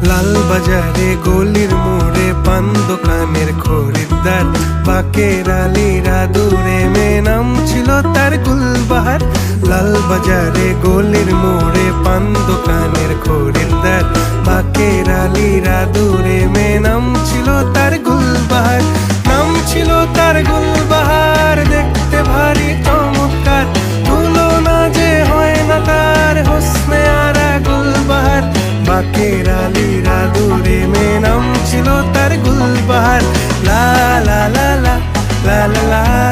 লাল বাজারে গলির মোড়ে পান দোকানের খরিদ্দার, বাকের আলীরা দূরে মেয়ে নাম ছিল তার গুলবাহার। লাল বাজারে গলির মোড়ে পান দোকানের খরিদ্দার, বাকের আলীরা দূরে মেয়ে নাম ছিল তার গুলবাহার। নাম ছিল তার গুলবাহার, দেখতে ভারী চমৎকার, তুলনা যে হয় না তার হোসনে আরা গুলবাহার। বাকের আলীরা দূরে মেয়ে নাম ছিল তার গুলবাহার। লা লা লা লা লা লা লা।